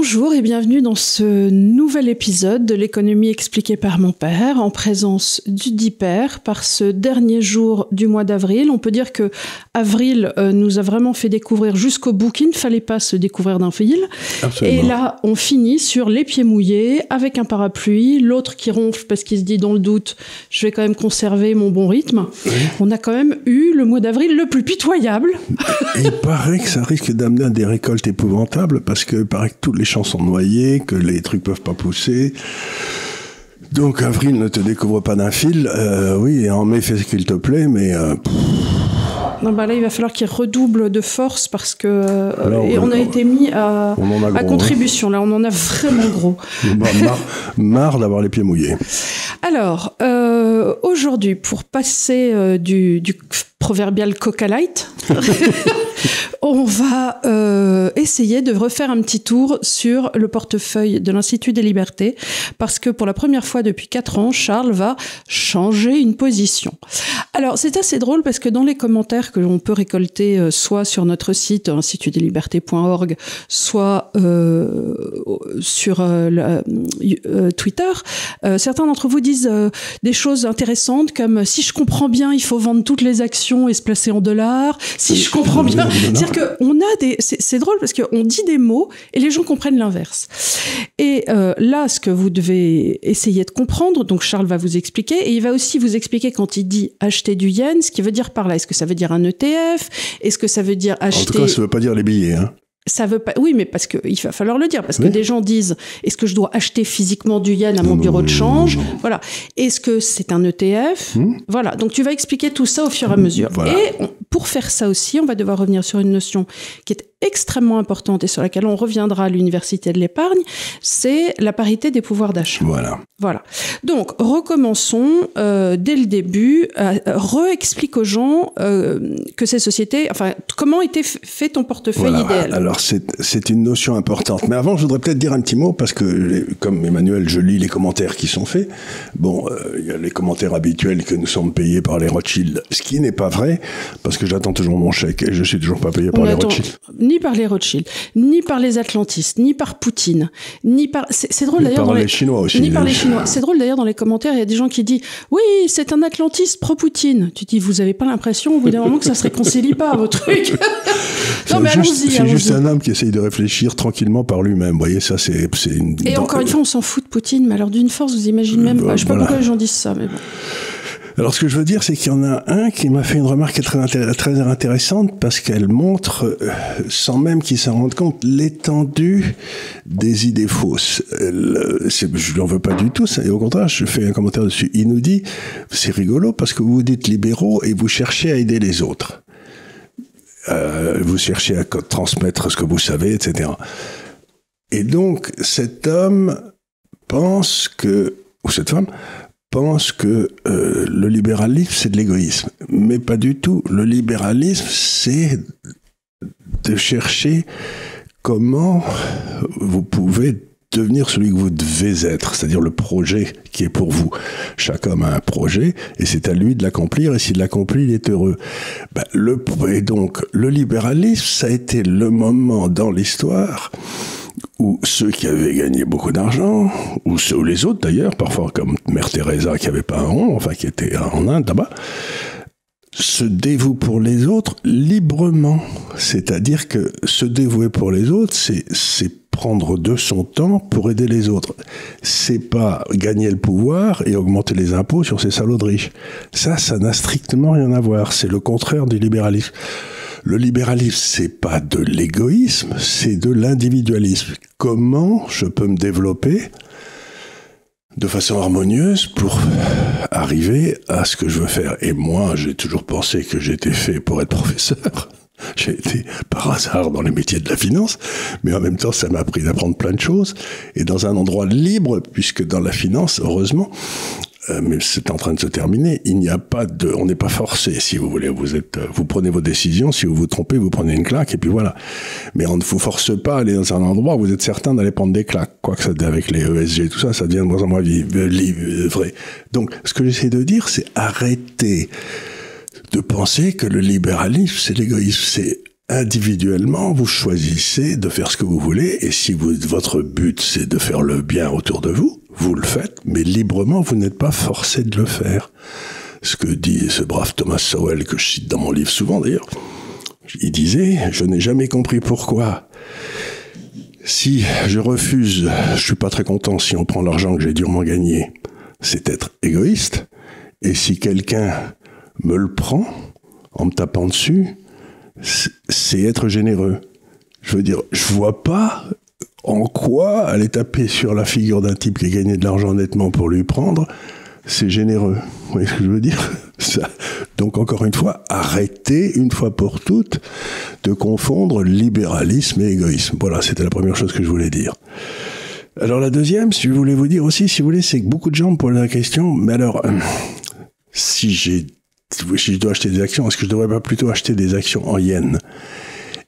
Bonjour et bienvenue dans ce nouvel épisode de l'économie expliquée par mon père, en présence du DIPER, par ce dernier jour du mois d'avril. On peut dire que avril nous a vraiment fait découvrir jusqu'au bout qu'il ne fallait pas se découvrir d'un fil. Absolument. Et là, on finit sur les pieds mouillés, avec un parapluie, l'autre qui ronfle parce qu'il se dit dans le doute, je vais quand même conserver mon bon rythme. Oui. On a quand même eu le mois d'avril le plus pitoyable. Et il paraît que ça risque d'amener à des récoltes épouvantables, parce que il paraît que tous les champs sont noyés, que les trucs peuvent pas pousser. Donc avril ne te découvre pas d'un fil. Oui, et en mai fais ce qu'il te plaît, mais... Non, bah là, il va falloir qu'il redouble de force parce que et on a été mis à contribution. Là, on en a vraiment gros. Marre d'avoir les pieds mouillés. Alors, aujourd'hui, pour passer du proverbial Coca Light, on va essayer de refaire un petit tour sur le portefeuille de l'Institut des Libertés, parce que pour la première fois depuis 4 ans, Charles va changer une position. Alors, c'est assez drôle parce que dans les commentaires que l'on peut récolter soit sur notre site institutdeslibertés.org, soit sur Twitter, certains d'entre vous disent des choses intéressantes comme « si je comprends bien, il faut vendre toutes les actions et se placer en dollars ». Si je comprends bien, c'est-à-dire qu'on a des... C'est drôle parce qu'on dit des mots et les gens comprennent l'inverse. Et là, ce que vous devez essayer de comprendre, donc Charles va vous expliquer, et il va aussi vous expliquer quand il dit acheter du yen, ce qu'il veut dire par là. Est-ce que ça veut dire un ETF? Est-ce que ça veut dire acheter... En tout cas, ça ne veut pas dire les billets, hein. Ça veut pas, oui, mais parce que il va falloir le dire, parce que des gens disent, est-ce que je dois acheter physiquement du yen à mon bureau de change? Voilà. Est-ce que c'est un ETF? Voilà. Donc, tu vas expliquer tout ça au fur et à mesure. Voilà. Et pour faire ça aussi, on va devoir revenir sur une notion qui est extrêmement importante et sur laquelle on reviendra à l'Université de l'épargne, c'est la parité des pouvoirs d'achat. Voilà. Donc, recommençons dès le début. Réexplique aux gens que ces sociétés... Enfin, comment était fait ton portefeuille idéal? Alors, c'est une notion importante. Mais avant, je voudrais peut-être dire un petit mot, parce que, comme Emmanuel, je lis les commentaires qui sont faits. Bon, il y a les commentaires habituels que nous sommes payés par les Rothschild, ce qui n'est pas vrai, parce que j'attends toujours mon chèque et je suis toujours pas payé par les Rothschild. Ni par les Rothschild, ni par les atlantistes, ni par Poutine, ni par... C'est drôle d'ailleurs... Ni par les Chinois aussi. Ni par les Chinois. C'est drôle d'ailleurs dans les commentaires, il y a des gens qui disent « Oui, c'est un atlantiste pro-Poutine ». Tu dis, vous avez pas l'impression au bout d'un moment que ça se réconcilie pas, vos trucs? Non, mais allons-y. C'est juste un homme qui essaye de réfléchir tranquillement par lui-même. Vous voyez, ça, c'est une... Et encore une fois, on s'en fout de Poutine, mais alors d'une force, vous imaginez même pas. Je sais pas pourquoi les gens disent ça, mais bon. Alors, ce que je veux dire, c'est qu'il y en a un qui m'a fait une remarque très intéressante, parce qu'elle montre, sans même qu'il s'en rende compte, l'étendue des idées fausses. Je lui en veux pas du tout, ça, et au contraire, je fais un commentaire dessus. Il nous dit, c'est rigolo, parce que vous vous dites libéraux et vous cherchez à aider les autres. Vous cherchez à transmettre ce que vous savez, etc. Et donc, cet homme pense que, ou cette femme, pense que le libéralisme, c'est de l'égoïsme. Mais pas du tout. Le libéralisme, c'est de chercher comment vous pouvez devenir celui que vous devez être, c'est-à-dire le projet qui est pour vous. Chaque homme a un projet, et c'est à lui de l'accomplir, et s'il l'accomplit, il est heureux. Et donc, le libéralisme, ça a été le moment dans l'histoire où ceux qui avaient gagné beaucoup d'argent, ou les autres d'ailleurs, parfois comme Mère Teresa qui n'avait pas un rond, enfin qui était en Inde là-bas, se dévouent pour les autres librement. C'est-à-dire que se dévouer pour les autres, c'est prendre de son temps pour aider les autres. C'est pas gagner le pouvoir et augmenter les impôts sur ces salauds de riches. Ça n'a strictement rien à voir. C'est le contraire du libéralisme. Le libéralisme, c'est pas de l'égoïsme, c'est de l'individualisme. Comment je peux me développer de façon harmonieuse pour arriver à ce que je veux faire? Et moi, j'ai toujours pensé que j'étais fait pour être professeur. J'ai été par hasard dans les métiers de la finance, mais en même temps, ça m'a appris d'apprendre plein de choses. Et dans un endroit libre, puisque dans la finance, heureusement, mais c'est en train de se terminer, on n'est pas forcé, si vous voulez. Vous prenez vos décisions, si vous vous trompez, vous prenez une claque, et puis voilà. Mais on ne vous force pas à aller dans un endroit où vous êtes certain d'aller prendre des claques. Quoique ça, avec les ESG et tout ça, ça devient de moins en moins vrai. Donc, ce que j'essaie de dire, c'est arrêter de penser que le libéralisme, c'est l'égoïsme. C'est individuellement, vous choisissez de faire ce que vous voulez, et si votre but c'est de faire le bien autour de vous, vous le faites, mais librement, vous n'êtes pas forcé de le faire. Ce que dit ce brave Thomas Sowell, que je cite dans mon livre souvent d'ailleurs, il disait « Je n'ai jamais compris pourquoi. Si je refuse, je suis pas très content si on prend l'argent que j'ai durement gagné. C'est être égoïste. Et si quelqu'un me le prend en me tapant dessus, c'est être généreux. Je veux dire, je vois pas en quoi aller taper sur la figure d'un type qui a gagné de l'argent honnêtement pour lui prendre, c'est généreux. Vous voyez ce que je veux dire ? Ça. Donc encore une fois, arrêtez une fois pour toutes de confondre libéralisme et égoïsme. Voilà, c'était la première chose que je voulais dire. Alors la deuxième, si je voulais vous dire aussi, si vous voulez, c'est que beaucoup de gens me posent la question, mais alors, si je dois acheter des actions, est-ce que je devrais pas plutôt acheter des actions en yens ?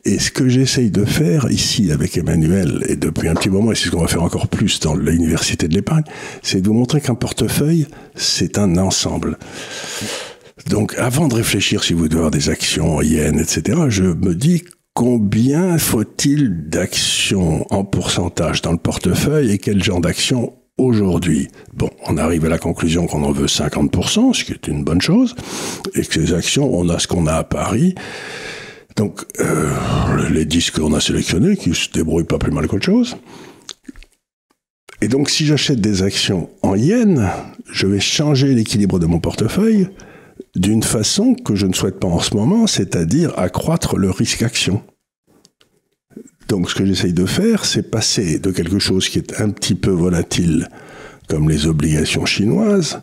Et ce que j'essaye de faire ici avec Emmanuel, et depuis un petit moment, et c'est ce qu'on va faire encore plus dans l'université de l'épargne, c'est de vous montrer qu'un portefeuille, c'est un ensemble. Donc, avant de réfléchir si vous devez avoir des actions en yens, etc., je me dis combien faut-il d'actions en pourcentage dans le portefeuille et quel genre d'actions aujourd'hui. Bon, on arrive à la conclusion qu'on en veut 50%, ce qui est une bonne chose, et que ces actions, on a ce qu'on a à Paris. Donc, les 10 qu'on a sélectionnés, qui se débrouillent pas plus mal qu'autre chose. Et donc, si j'achète des actions en yens, je vais changer l'équilibre de mon portefeuille d'une façon que je ne souhaite pas en ce moment, c'est-à-dire accroître le risque action. Donc, ce que j'essaye de faire, c'est passer de quelque chose qui est un petit peu volatile, comme les obligations chinoises,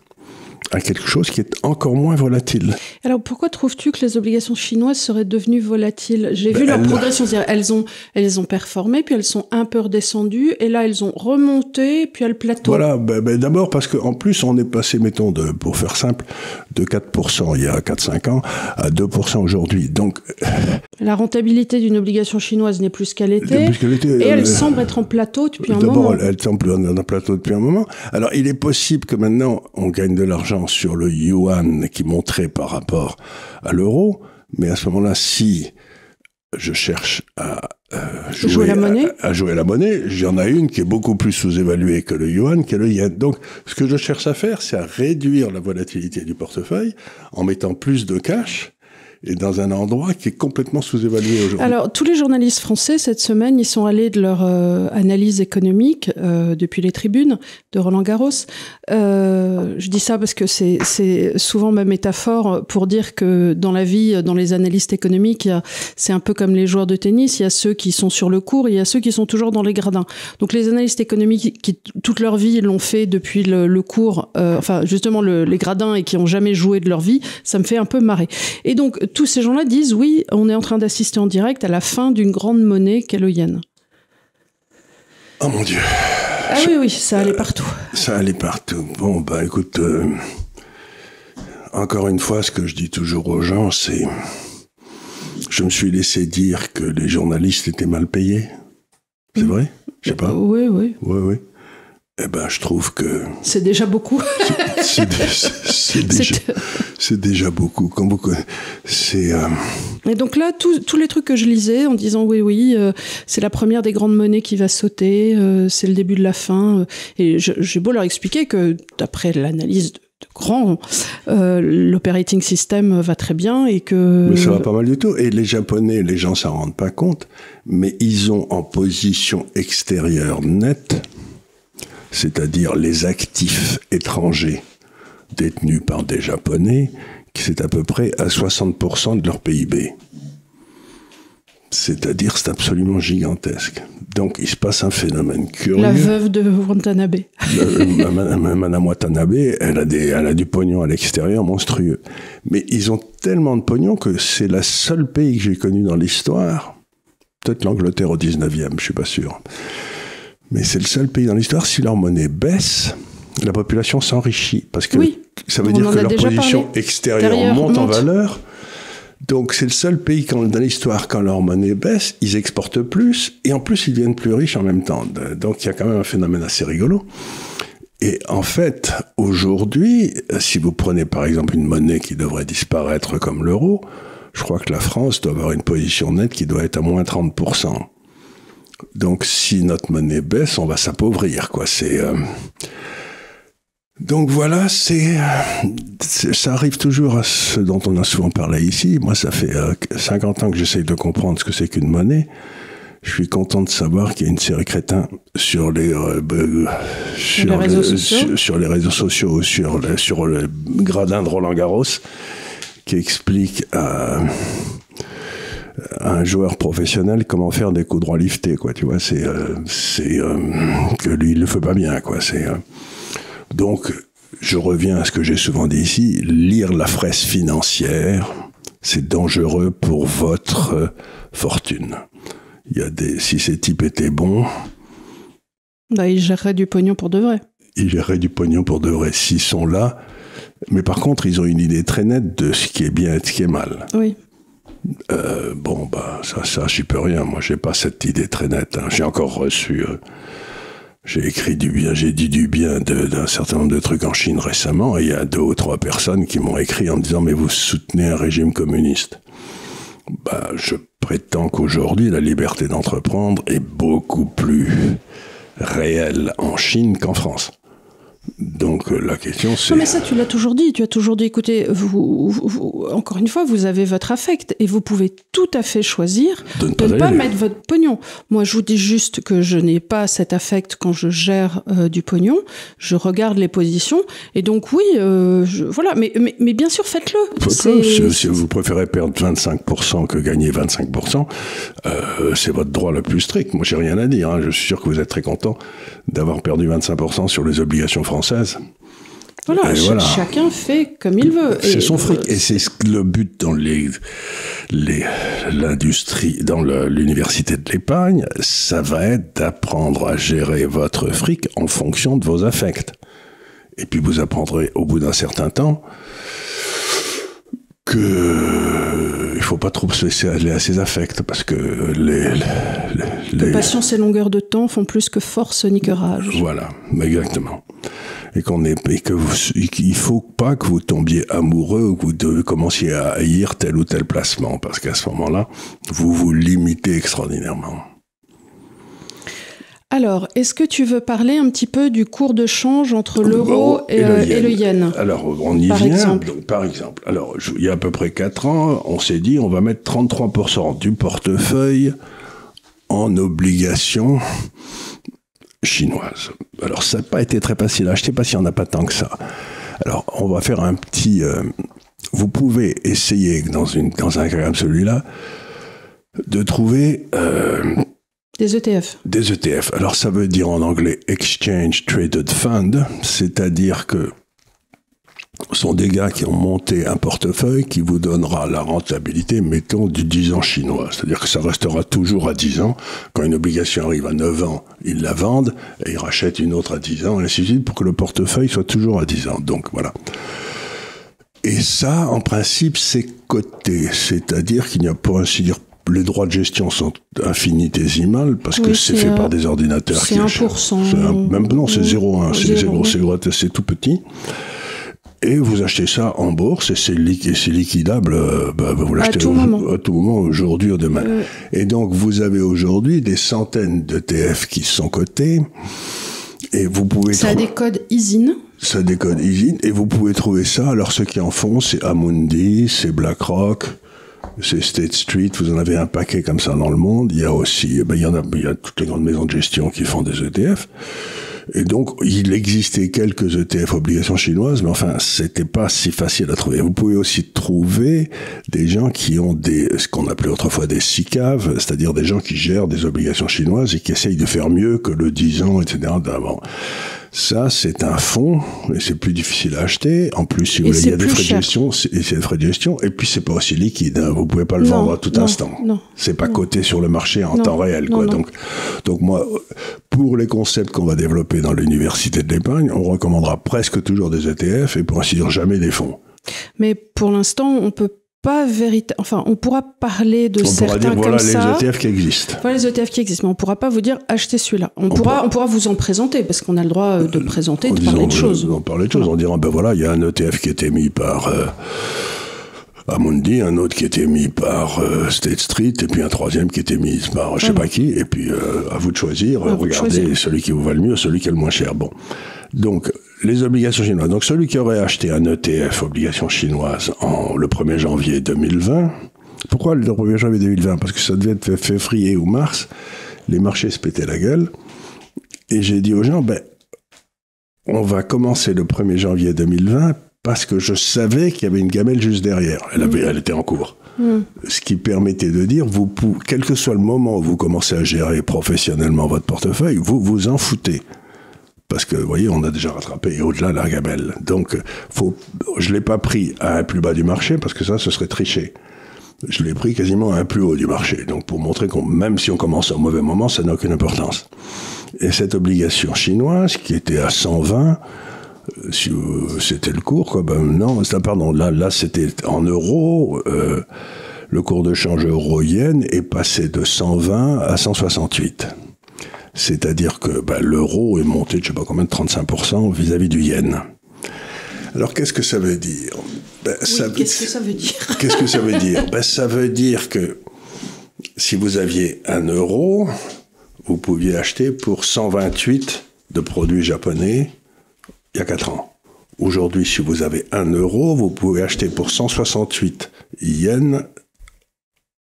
à quelque chose qui est encore moins volatile. Alors, pourquoi trouves-tu que les obligations chinoises seraient devenues volatiles ? J'ai vu leur progression, c'est-à-dire elles ont performé, puis elles sont un peu redescendues, et là, elles ont remonté, puis elles plateauent. Voilà, d'abord parce qu'en plus, on est passé, mettons, pour faire simple, de 4% il y a 4-5 ans à 2% aujourd'hui. Donc, la rentabilité d'une obligation chinoise n'est plus qu'elle était, et elle semble être en plateau depuis un moment. D'abord, elle semble en plateau depuis un moment. Alors, il est possible que maintenant, on gagne de l'argent sur le yuan qui monterait par rapport à l'euro, mais à ce moment-là, si je cherche à jouer la monnaie, j'en ai une qui est beaucoup plus sous-évaluée que le yuan, qui est le yen. Donc, ce que je cherche à faire, c'est à réduire la volatilité du portefeuille en mettant plus de cash et dans un endroit qui est complètement sous-évalué aujourd'hui. Alors, tous les journalistes français, cette semaine, ils sont allés de leur analyse économique depuis les tribunes de Roland-Garros. Je dis ça parce que c'est souvent ma métaphore pour dire que dans la vie, dans les analystes économiques, c'est un peu comme les joueurs de tennis. Il y a ceux qui sont sur le court et il y a ceux qui sont toujours dans les gradins. Donc, les analystes économiques qui toute leur vie l'ont fait depuis le court, enfin, justement, les gradins et qui n'ont jamais joué de leur vie, ça me fait un peu marrer. Et donc, tous ces gens-là disent, oui, on est en train d'assister en direct à la fin d'une grande monnaie qu'est le yen. Oh mon Dieu. Ah oui, ça allait partout. Ça allait partout. Bon, écoute, encore une fois, ce que je dis toujours aux gens, c'est... Je me suis laissé dire que les journalistes étaient mal payés. C'est vrai ? Je sais pas. Oui. Oui. Eh ben, je trouve que... C'est déjà beaucoup. C'est déjà beaucoup. Comme beaucoup. Et donc là, tous les trucs que je lisais en disant oui, c'est la première des grandes monnaies qui va sauter, c'est le début de la fin. Et j'ai beau leur expliquer que d'après l'analyse de grands, l'operating system va très bien et que... Mais ça va pas mal du tout. Et les Japonais, les gens s'en rendent pas compte, mais ils ont en position extérieure nette, c'est-à-dire les actifs étrangers détenus par des Japonais, qui c'est à peu près à 60% de leur PIB. C'est-à-dire, c'est absolument gigantesque. Donc, il se passe un phénomène curieux. La veuve de Watanabe. Madame Watanabe, elle a du pognon à l'extérieur monstrueux. Mais ils ont tellement de pognon que c'est le seul pays que j'ai connu dans l'histoire, peut-être l'Angleterre au 19e, je suis pas sûr. Mais c'est le seul pays dans l'histoire, si leur monnaie baisse, la population s'enrichit. Parce que ça veut dire que leur position extérieure monte en valeur. Donc c'est le seul pays dans l'histoire, quand leur monnaie baisse, ils exportent plus, et en plus ils deviennent plus riches en même temps. Donc il y a quand même un phénomène assez rigolo. Et en fait, aujourd'hui, si vous prenez par exemple une monnaie qui devrait disparaître comme l'euro, je crois que la France doit avoir une position nette qui doit être à moins 30%. Donc, si notre monnaie baisse, on va s'appauvrir, quoi. Donc voilà, ça arrive toujours à ce dont on a souvent parlé ici. Moi, ça fait 50 ans que j'essaye de comprendre ce que c'est qu'une monnaie. Je suis content de savoir qu'il y a une série crétin sur les réseaux sociaux, sur le gradin de Roland-Garros, qui explique à un joueur professionnel comment faire des coups droits liftés, quoi. Tu vois, que lui il le fait pas bien, quoi. Donc je reviens à ce que j'ai souvent dit ici, lire la presse financière, c'est dangereux pour votre fortune. Si ces types étaient bons, ils géreraient du pognon pour de vrai. Ils géreraient du pognon pour de vrai s'ils sont là. Mais par contre, ils ont une idée très nette de ce qui est bien et de ce qui est mal. Oui. Ça, j'y peux rien. Moi, j'ai pas cette idée très nette. Hein. J'ai encore reçu... j'ai écrit du bien, j'ai dit du bien d'un certain nombre de trucs en Chine récemment, et il y a 2 ou 3 personnes qui m'ont écrit en me disant « Mais vous soutenez un régime communiste ». Je prétends qu'aujourd'hui, la liberté d'entreprendre est beaucoup plus réelle en Chine qu'en France. Donc la question c'est... Non mais ça tu l'as toujours dit, écoutez, vous, encore une fois, vous avez votre affect et vous pouvez tout à fait choisir de ne pas mettre votre pognon. Moi je vous dis juste que je n'ai pas cet affect quand je gère du pognon, je regarde les positions et donc oui, voilà, mais bien sûr faites-le. Si vous préférez perdre 25% que gagner 25%, c'est votre droit le plus strict. Moi j'ai rien à dire, hein. Je suis sûr que vous êtes très content d'avoir perdu 25% sur les obligations françaises. Voilà, chacun fait comme il veut. C'est son fric. Et c'est le but dans l'industrie, dans l'université de l'épargne, ça va être d'apprendre à gérer votre fric en fonction de vos affects. Et puis vous apprendrez au bout d'un certain temps que il faut pas trop se laisser aller à ses affects parce que les patience et longueur de temps font plus que force ni que rage. Voilà, exactement. Et qu'il faut pas que vous tombiez amoureux ou que vous commenciez à haïr tel ou tel placement parce qu'à ce moment-là, vous vous limitez extraordinairement. Alors, est-ce que tu veux parler un petit peu du cours de change entre l'euro et le yen? Alors, on y vient. Par exemple. Alors, il y a à peu près 4 ans, on s'est dit on va mettre 33% du portefeuille en obligations chinoises. Alors, ça n'a pas été très facile à acheter parce qu'il n'y en a pas tant que ça. Alors, on va faire un petit... vous pouvez essayer, dans un cas comme celui-là, de trouver... des ETF. Des ETF. Alors, ça veut dire en anglais « Exchange Traded Fund », c'est-à-dire que ce sont des gars qui ont monté un portefeuille qui vous donnera la rentabilité, mettons, du 10 ans chinois. C'est-à-dire que ça restera toujours à 10 ans. Quand une obligation arrive à 9 ans, ils la vendent et ils rachètent une autre à 10 ans, et ainsi de suite, pour que le portefeuille soit toujours à 10 ans. Donc, voilà. Et ça, en principe, c'est coté. C'est-à-dire qu'il n'y a pas, ainsi dire, les droits de gestion sont infinitésimales parce que c'est fait par des ordinateurs. C'est 1%. Non, c'est 0,1. C'est tout petit. Et vous achetez ça en bourse et c'est liquidable. Vous l'achetez à tout moment, aujourd'hui ou demain. Et donc, vous avez aujourd'hui des centaines d'ETF qui sont cotés. Et vous pouvez... Ça a des codes ISIN. Ça a des codes ISIN. Et vous pouvez trouver ça. Alors, ceux qui en font, c'est Amundi, c'est BlackRock, c'est State Street. Vous en avez un paquet comme ça dans le monde. Il y a aussi... il y a toutes les grandes maisons de gestion qui font des ETF. Et donc, il existait quelques ETF obligations chinoises, mais enfin, c'était pas si facile à trouver. Vous pouvez aussi trouver des gens qui ont ce qu'on appelait autrefois des SICAV, c'est-à-dire des gens qui gèrent des obligations chinoises et qui essayent de faire mieux que le 10 ans, etc. d'avant. Ça, c'est un fonds, et c'est plus difficile à acheter. En plus, si vous voulez, il y a des frais de gestion, c'est des frais de gestion, et puis c'est pas aussi liquide, hein. Vous pouvez pas le vendre à tout instant. C'est pas coté sur le marché en temps réel, quoi. Donc moi, pour les concepts qu'on va développer dans l'université de l'épargne, on recommandera presque toujours des ETF, et pour ainsi dire, jamais des fonds. Mais pour l'instant, on peut pas on pourra parler de certains comme ça. On pourra dire, voilà les ETF qui existent. Voilà les ETF qui existent, mais on pourra pas vous dire achetez celui-là. On pourra vous en présenter, parce qu'on a le droit de présenter, de parler de choses. On dira, ben voilà, il y a un ETF qui est émis par Amundi, un autre qui était émis par State Street, et puis un troisième qui était émis par je sais pas qui, et puis à vous de choisir, regardez celui qui vous va le mieux, celui qui est le moins cher. Bon. Donc, les obligations chinoises. Donc, celui qui aurait acheté un ETF, obligation chinoise, le 1er janvier 2020, pourquoi le 1er janvier 2020? Parce que ça devait être février ou mars, les marchés se pétaient la gueule, et j'ai dit aux gens, on va commencer le 1er janvier 2020 parce que je savais qu'il y avait une gamelle juste derrière. Elle était en cours. Ce qui permettait de dire, quel que soit le moment où vous commencez à gérer professionnellement votre portefeuille, vous vous en foutez. Parce que, vous voyez, on a déjà rattrapé au-delà la gamelle. Donc, je ne l'ai pas pris à un plus bas du marché parce que ça, ce serait tricher. Je l'ai pris quasiment à un plus haut du marché. Donc, pour montrer que même si on commence au mauvais moment, ça n'a aucune importance. Et cette obligation chinoise, qui était à 120, c'était le cours, quoi. Là, c'était en euros. Le cours de change euro-yen est passé de 120 à 168. C'est-à-dire que l'euro est monté de je ne sais pas combien de 35% vis-à-vis du yen. Alors, qu'est-ce que ça veut dire? Qu'est-ce que ça veut dire? Qu'est-ce que ça veut dire? Ça veut dire que si vous aviez 1 euro, vous pouviez acheter pour 128 de produits japonais il y a 4 ans. Aujourd'hui, si vous avez 1 euro, vous pouvez acheter pour 168 yens.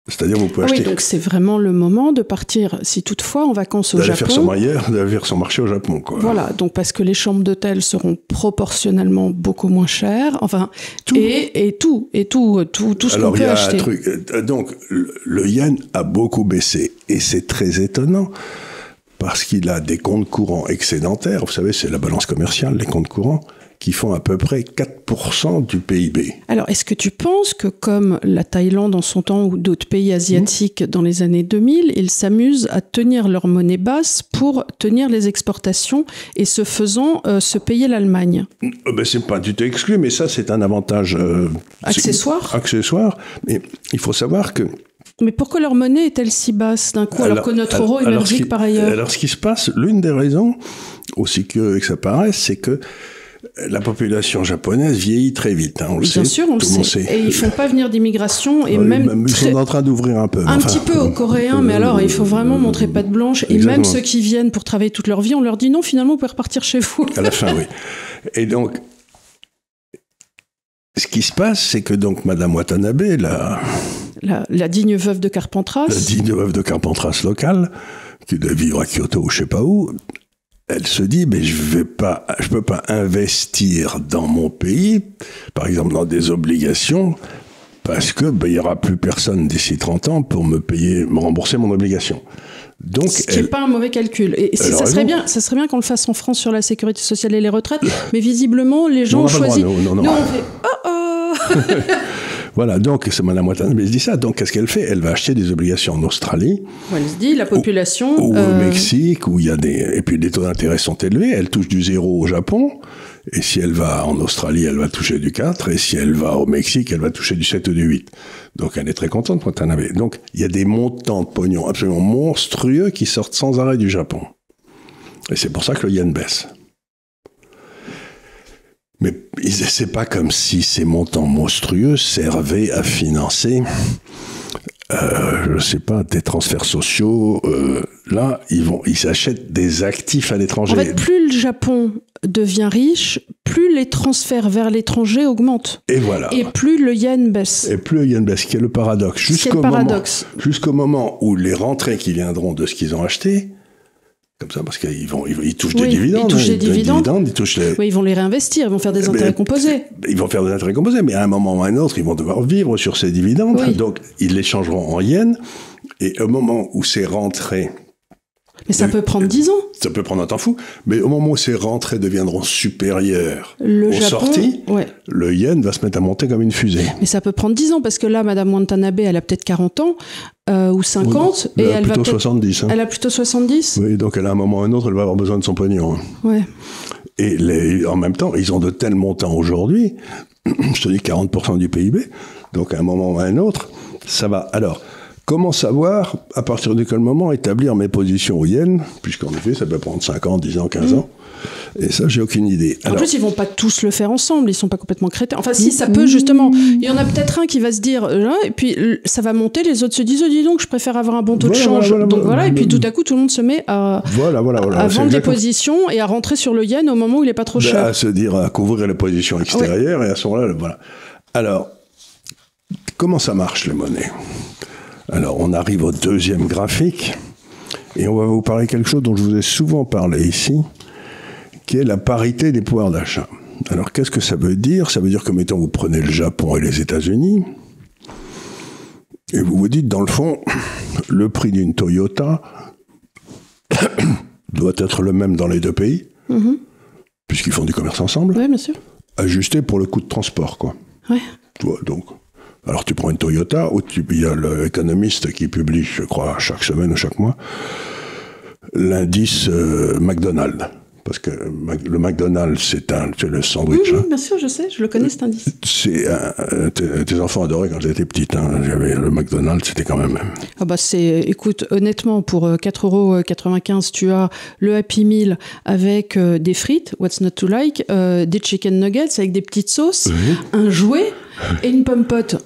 C'est-à-dire, vous pouvez acheter. Oui, donc c'est vraiment le moment de partir, si toutefois, en vacances au Japon. D'aller faire son marché au Japon, quoi. Voilà, donc parce que les chambres d'hôtel seront proportionnellement beaucoup moins chères. Enfin, tout ce qu'on peut acheter. Alors, il y a un truc. Donc, le yen a beaucoup baissé. Et c'est très étonnant. Parce qu'il a des comptes courants excédentaires. Vous savez, c'est la balance commerciale, les comptes courants, qui font à peu près 4% du PIB. Alors, est-ce que tu penses que, comme la Thaïlande en son temps ou d'autres pays asiatiques dans les années 2000, ils s'amusent à tenir leur monnaie basse pour tenir les exportations et ce faisant se payer l'Allemagne? C'est pas du tout exclu, mais ça, c'est un avantage accessoire. Mais il faut savoir que mais pourquoi leur monnaie est-elle si basse d'un coup, alors que notre euro est merdique par ailleurs? Alors, ce qui se passe, l'une des raisons, aussi curieux que ça paraisse, c'est que la population japonaise vieillit très vite. On le sait. Bien sûr, on le sait. Et ils ne font pas venir d'immigration. Et même ils sont en train d'ouvrir un peu. Petit peu aux Coréens, mais alors il faut vraiment montrer patte blanche. Et exactement. Même ceux qui viennent pour travailler toute leur vie, on leur dit non, finalement, vous pouvez repartir chez vous. À la fin, oui. Et donc, ce qui se passe, c'est que donc Madame Watanabe, la digne veuve de Carpentras. La digne veuve de Carpentras locale, qui doit vivre à Kyoto ou je ne sais pas où, elle se dit, mais je peux pas investir dans mon pays, par exemple dans des obligations, parce que il y aura plus personne d'ici 30 ans pour me rembourser mon obligation. Donc, ce qui n'est pas un mauvais calcul. Et ça serait bien qu'on le fasse en France sur la sécurité sociale et les retraites, mais visiblement, les gens ont choisi. Non. Nous, on fait oh. Voilà, donc c'est Madame Watanabe, mais je dis ça. Donc qu'est-ce qu'elle fait? Elle va acheter des obligations en Australie. Elle se dit, la population. Ou au Mexique, où il y a et puis les taux d'intérêt sont élevés. Elle touche du 0 au Japon. Et si elle va en Australie, elle va toucher du 4. Et si elle va au Mexique, elle va toucher du 7 ou du 8. Donc elle est très contente, Watanabe. Donc il y a des montants de pognon absolument monstrueux qui sortent sans arrêt du Japon. Et c'est pour ça que le yen baisse. Mais c'est pas comme si ces montants monstrueux servaient à financer, je sais pas, des transferts sociaux. Là, ils s'achètent des actifs à l'étranger. En fait, plus le Japon devient riche, plus les transferts vers l'étranger augmentent. Et voilà. Et plus le yen baisse. Et plus le yen baisse, qui est le paradoxe. Jusqu'au moment où les rentrées qui viendront de ce qu'ils ont acheté, comme ça, parce qu'ils touchent des dividendes. Ils touchent des dividendes. Oui, ils vont les réinvestir, ils vont faire des intérêts composés. Ils vont faire des intérêts composés, mais à un moment ou à un autre, ils vont devoir vivre sur ces dividendes. Oui. Donc, ils les changeront en yens. Et au moment où ces rentrées... Mais ça peut prendre 10 ans. Ça peut prendre un temps fou. Mais au moment où ces rentrées deviendront supérieures aux sorties, le yen va se mettre à monter comme une fusée. Mais ça peut prendre 10 ans, parce que là, Madame Watanabe, elle a peut-être 40 ans, ou 50. Elle et a plutôt 70. Elle a plutôt 70 ? Oui, donc à un moment ou à un autre, elle va avoir besoin de son pognon. Ouais. Et en même temps, ils ont de tels montants aujourd'hui, je te dis 40% du PIB, donc à un moment ou à un autre, ça va. Alors, Comment savoir, à partir de quel moment, établir mes positions au yen, puisqu'en effet, ça peut prendre 5 ans, 10 ans, 15 ans. Et ça, j'ai aucune idée. En plus, ils vont pas tous le faire ensemble, ils sont pas complètement crétins. Enfin, si, ça peut, justement. Il y en a peut-être un qui va se dire, là, et puis ça va monter, les autres se disent, oh, dis donc, je préfère avoir un bon taux de change. Et puis tout à coup, tout le monde se met à vendre des positions et à rentrer sur le yen au moment où il est pas trop cher. À se dire, à couvrir les positions extérieures, et à ce moment-là, voilà. Alors, comment ça marche, les monnaies ? Alors, on arrive au deuxième graphique, et on va vous parler de quelque chose dont je vous ai souvent parlé ici, qui est la parité des pouvoirs d'achat. Alors, qu'est-ce que ça veut dire ? Ça veut dire que, mettons, vous prenez le Japon et les États-Unis, et vous vous dites, dans le fond, le prix d'une Toyota doit être le même dans les deux pays, puisqu'ils font du commerce ensemble, bien sûr. Ajusté pour le coût de transport, quoi. Ouais. Tu vois, donc... Alors, tu prends une Toyota, où il y a l'économiste qui publie, je crois, chaque semaine ou chaque mois, l'indice McDonald's. Parce que le McDonald's, c'est le sandwich. Oui, bien sûr, je sais, je le connais, cet indice. Tes enfants adoraient quand j'étais petite. J'avais le McDonald's, c'était quand même... Écoute, honnêtement, pour 4,95 €, tu as le Happy Meal avec des frites, what's not to like, des chicken nuggets avec des petites sauces, un jouet et une pomme pote.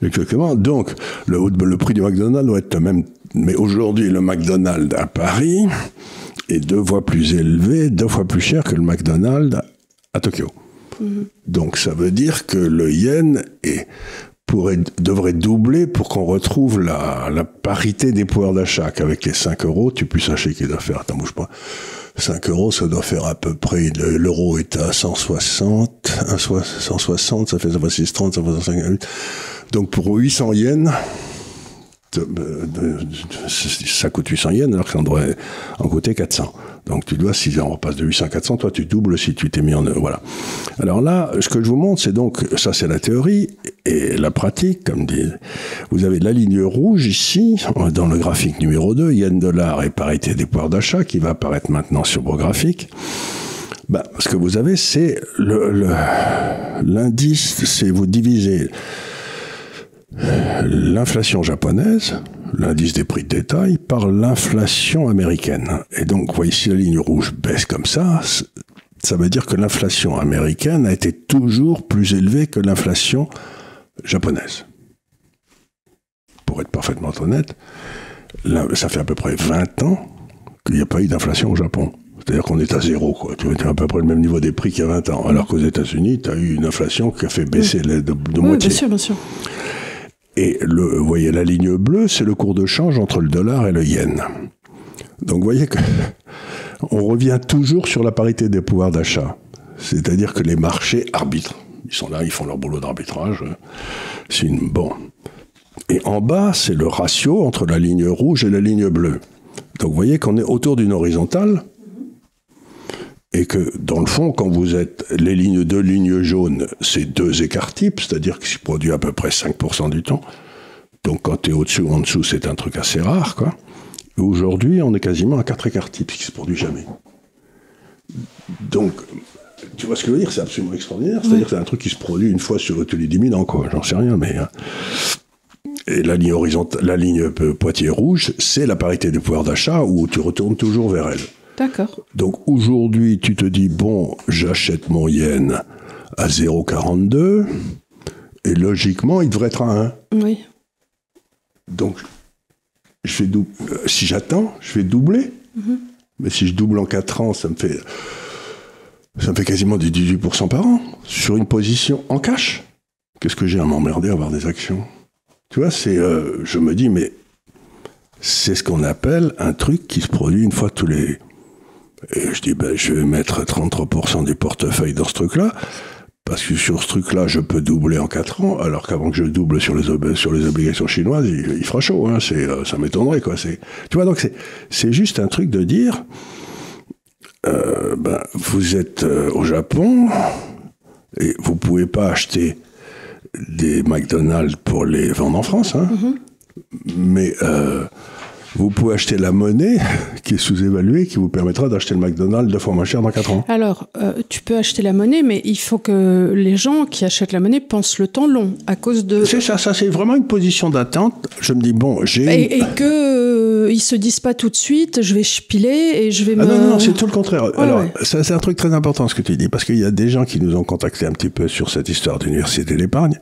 Exactement. Donc, le prix du McDonald's doit être le même. Mais aujourd'hui, le McDonald's à Paris est 2 fois plus élevé, 2 fois plus cher que le McDonald's à Tokyo. Donc, ça veut dire que le yen devrait doubler pour qu'on retrouve la parité des pouvoirs d'achat, qu'avec les 5 €, tu puisses acheter qui doit faire, attends, bouge pas, 5 €, ça doit faire à peu près, l'euro est à 160, ça fait 6,30, ça fait 158. Donc pour 800 yens, ça coûte 800 yens, alors que ça devrait en coûter 400. Donc tu dois, si on repasse de 800 à 400, toi tu doubles si tu t'es mis en... Voilà. Alors là, ce que je vous montre, c'est donc, ça c'est la théorie, et la pratique, comme dit, vous avez la ligne rouge ici, dans le graphique numéro 2, yen-dollar et parité des pouvoirs d'achat, qui va apparaître maintenant sur vos graphiques. Ce que vous avez, c'est l'indice, c'est vous divisez l'inflation japonaise, l'indice des prix de détail, par l'inflation américaine. Et donc, vous voyez, si la ligne rouge baisse comme ça, ça veut dire que l'inflation américaine a été toujours plus élevée que l'inflation japonaise. Pour être parfaitement honnête, ça fait à peu près 20 ans qu'il n'y a pas eu d'inflation au Japon. C'est-à-dire qu'on est à 0, quoi. Tu as à peu près le même niveau des prix qu'il y a 20 ans. Alors qu'aux États-Unis, tu as eu une inflation qui a fait baisser de moitié. Bien sûr, bien sûr. Et vous voyez, la ligne bleue, c'est le cours de change entre le dollar et le yen. Donc, vous voyez que on revient toujours sur la parité des pouvoirs d'achat. C'est-à-dire que les marchés arbitrent. Ils sont là, ils font leur boulot d'arbitrage. Bon. Et en bas, c'est le ratio entre la ligne rouge et la ligne bleue. Donc, vous voyez qu'on est autour d'une horizontale. Et que, dans le fond, quand vous êtes les deux lignes jaunes, c'est 2 écarts types, c'est-à-dire qu'ils se produisent à peu près 5% du temps. Donc, quand tu es au-dessus ou en dessous, c'est un truc assez rare, quoi. Et aujourd'hui, on est quasiment à 4 écarts types, ce qui ne se produit jamais. Donc, tu vois ce que je veux dire ? C'est absolument extraordinaire. C'est-à-dire que c'est un truc qui se produit une fois sur tous les 10 000 ans, quoi. J'en sais rien, mais... Et la ligne horizontale, la ligne Poitiers rouge, c'est la parité des pouvoirs d'achat où tu retournes toujours vers elle. D'accord. Donc aujourd'hui, tu te dis, bon, j'achète mon yen à 0,42 et logiquement, il devrait être à 1. Oui. Donc, si j'attends, je vais doubler. Mais si je double en 4 ans, ça me fait quasiment du 18% par an sur une position en cash. Qu'est-ce que j'ai à m'emmerder à avoir des actions ? Tu vois, je me dis, mais c'est ce qu'on appelle un truc qui se produit une fois tous les... Et je dis, je vais mettre 33% du portefeuille dans ce truc-là, parce que sur ce truc-là, je peux doubler en 4 ans, alors qu'avant que je double sur les obligations chinoises, il fera chaud, hein, ça m'étonnerait, quoi. Tu vois, donc c'est juste un truc de dire, vous êtes au Japon, et vous pouvez pas acheter des McDonald's pour les vendre en France, hein, mais vous pouvez acheter la monnaie qui est sous-évaluée, qui vous permettra d'acheter le McDonald's 2 fois moins cher dans 4 ans. Alors, tu peux acheter la monnaie, mais il faut que les gens qui achètent la monnaie pensent le temps long, à cause de... C'est ça c'est vraiment une position d'attente. Je me dis, bon, j'ai... Et que ils se disent pas tout de suite, je vais spiler et je vais Non, c'est tout le contraire. Ouais, Alors, ouais. ça, c'est un truc très important ce que tu dis, parce qu'il y a des gens qui nous ont contactés un petit peu sur cette histoire d'université de l'épargne.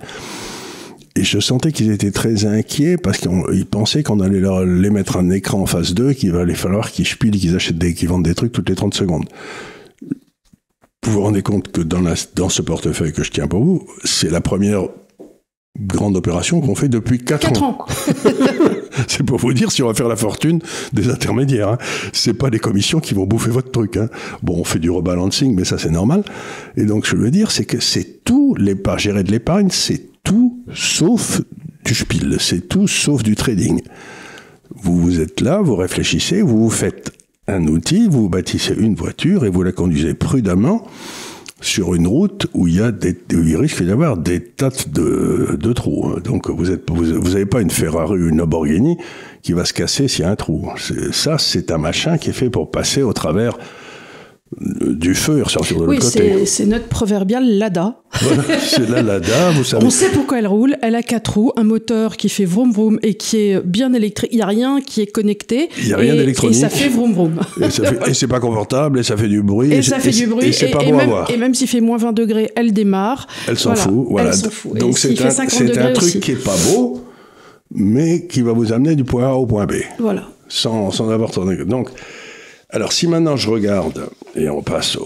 Et je sentais qu'ils étaient très inquiets parce qu'ils pensaient qu'on allait les mettre un écran en face d'eux, qu'il allait falloir qu'ils spilent, qu'ils vendent des trucs toutes les 30 secondes. Vous vous rendez compte que dans ce portefeuille que je tiens pour vous, c'est la première grande opération qu'on fait depuis 4 ans. C'est pour vous dire si on va faire la fortune des intermédiaires. Hein. C'est pas les commissions qui vont bouffer votre truc. Hein. Bon, on fait du rebalancing, mais ça c'est normal. Et donc je veux dire, c'est que c'est tout, gérer de l'épargne, c'est tout sauf du spiel, c'est tout sauf du trading. Vous êtes là, vous réfléchissez, vous faites un outil, vous bâtissez une voiture et vous la conduisez prudemment sur une route où il risque d'y avoir des tas de trous. Donc vous n'avez pas une Ferrari ou une Lamborghini qui va se casser s'il y a un trou. C'est un machin qui est fait pour passer au travers du feu et ressortir de l'autre côté. Oui, c'est notre proverbial Lada. Voilà, c'est la Lada, vous savez. On sait pourquoi elle roule. Elle a 4 roues, un moteur qui fait vroom vroom et qui est bien électrique. Il n'y a rien qui est connecté. Il n'y a rien d'électronique. Et ça fait vroom vroom. Et c'est pas confortable, et ça fait du bruit. Et ça fait du bruit. Et c'est pas bon à voir. Et même s'il fait moins 20 degrés, elle démarre. Elle s'en fout. Voilà. Elle s'en fout. Donc c'est un truc qui est pas beau, mais qui va vous amener du point A au point B. Voilà. Sans avoir tourné. Donc, alors si maintenant je regarde, et on passe